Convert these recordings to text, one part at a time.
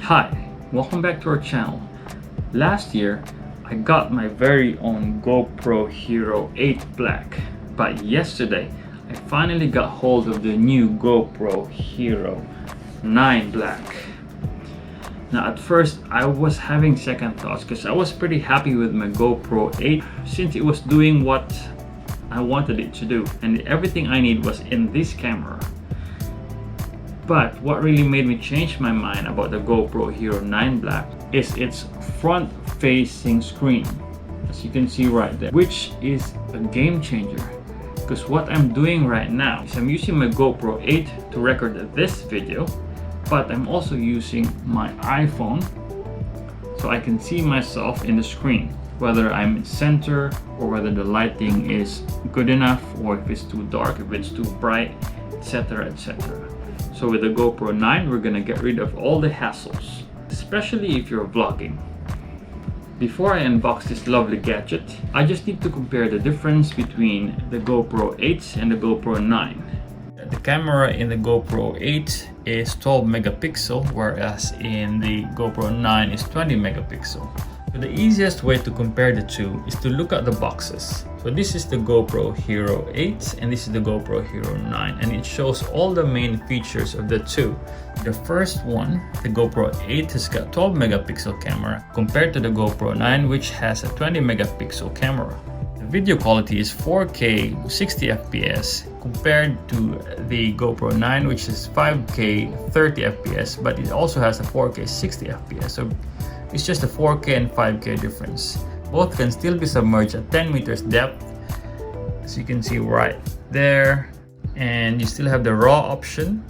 Hi, welcome back to our channel. Last year, I got my very own GoPro Hero 8 Black, but yesterday, I finally got hold of the new GoPro Hero 9 Black. Now at first, I was having second thoughts because I was pretty happy with my GoPro 8 since it was doing what I wanted it to do, and everything I need was in this camera. But what really made me change my mind about the GoPro Hero 9 Black is its front-facing screen, as you can see right there, which is a game changer. Because what I'm doing right now is I'm using my GoPro 8 to record this video, but I'm also using my iPhone so I can see myself in the screen, whether I'm in center or whether the lighting is good enough or if it's too dark, if it's too bright, etc, etc. So with the GoPro 9, we're gonna get rid of all the hassles, especially if you're vlogging. Before I unbox this lovely gadget, I just need to compare the difference between the GoPro 8 and the GoPro 9. The camera in the GoPro 8 is 12 megapixel, whereas in the GoPro 9 is 20 megapixel. So the easiest way to compare the two is to look at the boxes. So this is the GoPro Hero 8 and this is the GoPro Hero 9, and it shows all the main features of the two. The first one, the GoPro 8, has got 12 megapixel camera compared to the GoPro 9, which has a 20 megapixel camera. The video quality is 4K 60 FPS compared to the GoPro 9, which is 5K 30 FPS, but it also has a 4K 60 FPS. So it's just a 4K and 5K difference. Both can still be submerged at 10 meters depth, as you can see right there, and you still have the raw option.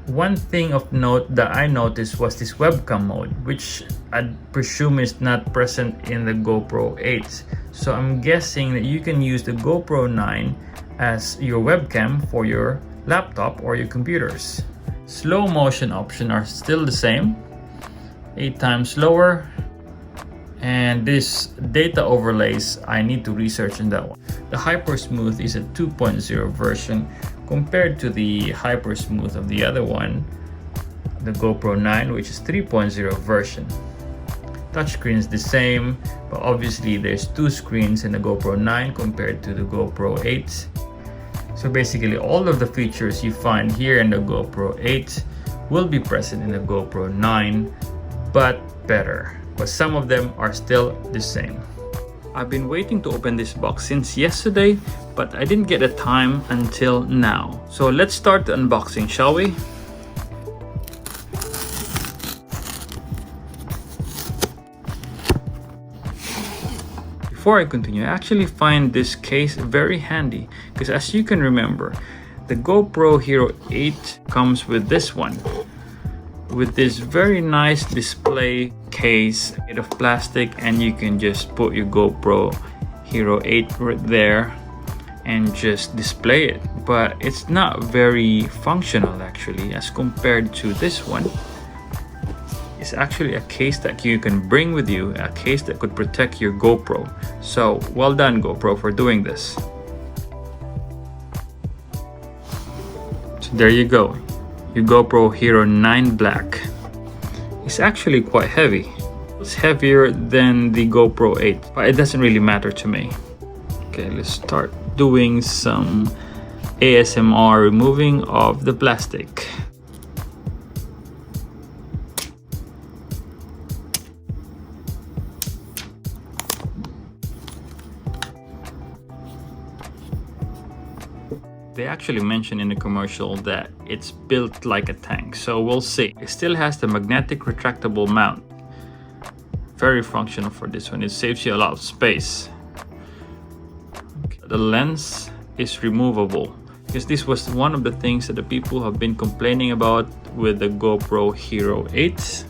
One thing of note that I noticed was this webcam mode, which I presume is not present in the GoPro 8. So I'm guessing that you can use the GoPro 9 as your webcam for your laptop or your computers. Slow motion option are still the same, 8 times slower, and this data overlays, I need to research on that one. The Hyper Smooth is a 2.0 version compared to the Hyper Smooth of the other one, the GoPro 9, which is 3.0 version. Touchscreen is the same, but obviously there's 2 screens in the GoPro 9 compared to the GoPro 8. So basically all of the features you find here in the GoPro 8 will be present in the GoPro 9, but better. But some of them are still the same. I've been waiting to open this box since yesterday, but I didn't get the time until now. So let's start the unboxing, shall we? Before I continue, I actually find this case very handy because, as you can remember, the GoPro Hero 8 comes with this one, with this very nice display case made of plastic, and you can just put your GoPro Hero 8 right there and just display it. But it's not very functional actually as compared to this one. It's actually a case that you can bring with you, a case that could protect your GoPro. So well done GoPro for doing this. So there you go, your GoPro Hero 9 Black. It's actually quite heavy. It's heavier than the GoPro 8, but it doesn't really matter to me. Okay, let's start doing some ASMR removing of the plastic. They actually mentioned in the commercial that it's built like a tank, so we'll see. It still has the magnetic retractable mount. Very functional for this one. It saves you a lot of space. Okay. The lens is removable because this was one of the things that the people have been complaining about with the GoPro Hero 8. So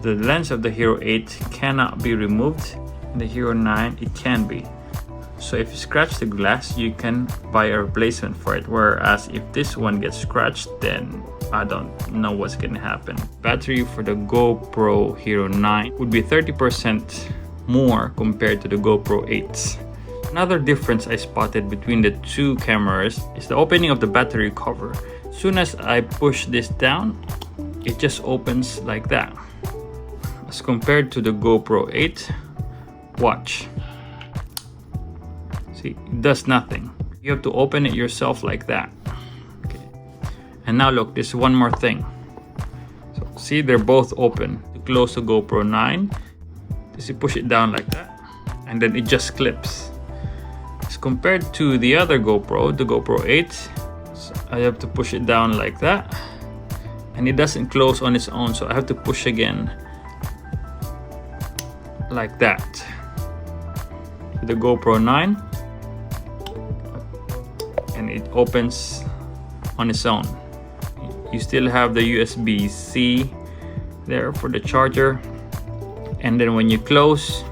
the lens of the Hero 8 cannot be removed. In the Hero 9 it can be. So if you scratch the glass, you can buy a replacement for it, whereas if this one gets scratched, then I don't know what's gonna happen. Battery for the GoPro Hero 9 would be 30% more compared to the GoPro 8. Another difference I spotted between the two cameras is the opening of the battery cover. As soon as I push this down, it just opens like that. As compared to the GoPro 8, watch. See, it does nothing. You have to open it yourself like that. Okay. And now look, there's one more thing. So see, they're both open. To close the GoPro 9, just you push it down like that, and then it just clips. As compared to the other GoPro, the GoPro 8, so I have to push it down like that, and it doesn't close on its own, so I have to push again like that. With the GoPro 9, and it opens on its own. You still have the USB-C there for the charger, and then when you close,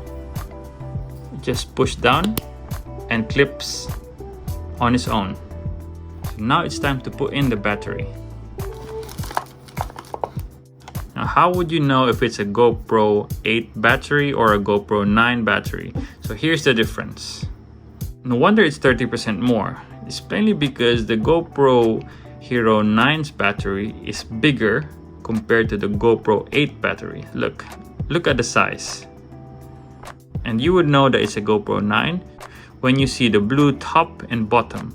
just push down and clips on its own. So now it's time to put in the battery. Now, how would you know if it's a GoPro 8 battery or a GoPro 9 battery? So here's the difference. No wonder it's 30% more. It's plainly because the GoPro Hero 9's battery is bigger compared to the GoPro 8 battery. Look at the size. And you would know that it's a GoPro 9 when you see the blue top and bottom.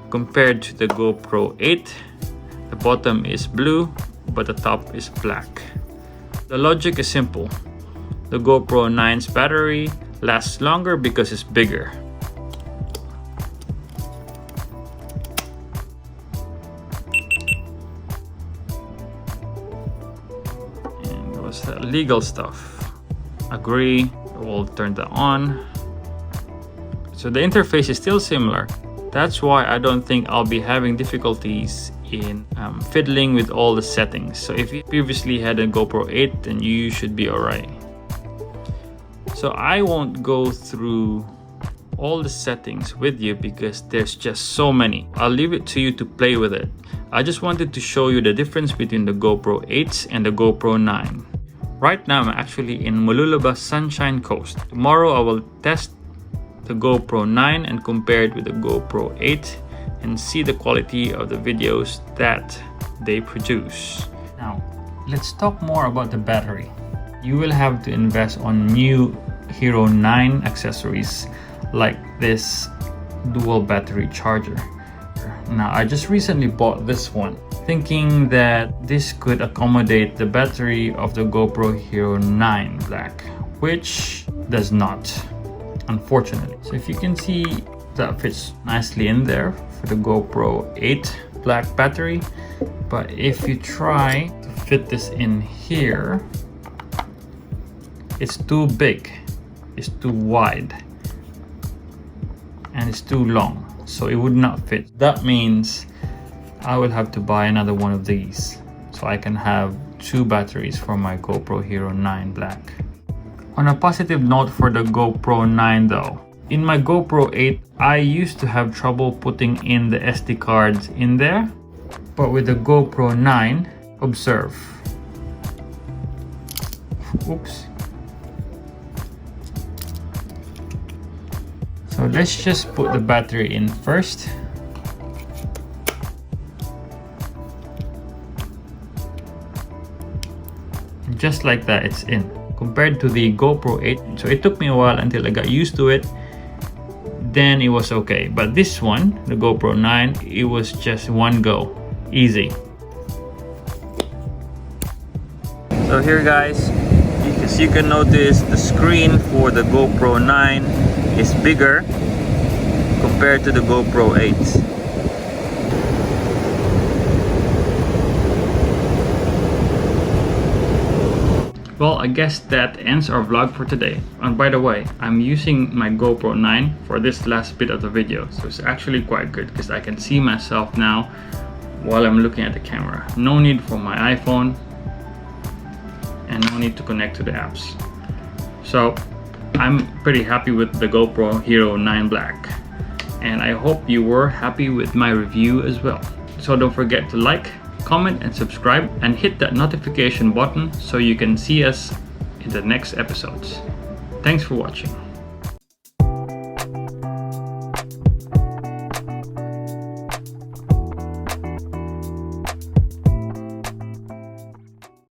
Compared to the GoPro 8, the bottom is blue, but the top is black. The logic is simple. The GoPro 9's battery lasts longer because it's bigger. And what's that legal stuff? Agree, we'll turn that on. So the interface is still similar. That's why I don't think I'll be having difficulties in fiddling with all the settings. So if you previously had a GoPro 8, then you should be alright. So I won't go through all the settings with you because there's just so many. I'll leave it to you to play with it. I just wanted to show you the difference between the GoPro 8s and the GoPro 9. Right now I'm actually in Mooloolaba Sunshine Coast. Tomorrow I will test the GoPro 9 and compare it with the GoPro 8 and see the quality of the videos that they produce. Now, let's talk more about the battery. You will have to invest on new Hero 9 accessories like this dual battery charger. Now, I just recently bought this one, thinking that this could accommodate the battery of the GoPro Hero 9 Black, which does not, unfortunately. So if you can see, that fits nicely in there for the GoPro 8 Black battery. But if you try to fit this in here, it's too big, it's too wide, and it's too long, so it would not fit. That means I will have to buy another one of these so I can have two batteries for my GoPro Hero 9 Black. On a positive note for the GoPro 9 though, in my GoPro 8, I used to have trouble putting in the SD cards in there, but with the GoPro 9, observe. Oops. So let's just put the battery in first. Just like that, it's in. Compared to the GoPro 8, so it took me a while until I got used to it. Then it was okay. But this one, the GoPro 9, it was just one go. Easy. So here guys, as you can notice, the screen for the GoPro 9 is bigger compared to the GoPro 8. Well, I guess that ends our vlog for today. And by the way, I'm using my GoPro 9 for this last bit of the video. So it's actually quite good because I can see myself now while I'm looking at the camera. No need for my iPhone and no need to connect to the apps. So I'm pretty happy with the GoPro Hero 9 Black. And I hope you were happy with my review as well. So don't forget to like, comment and subscribe and hit that notification button so you can see us in the next episodes. Thanks for watching.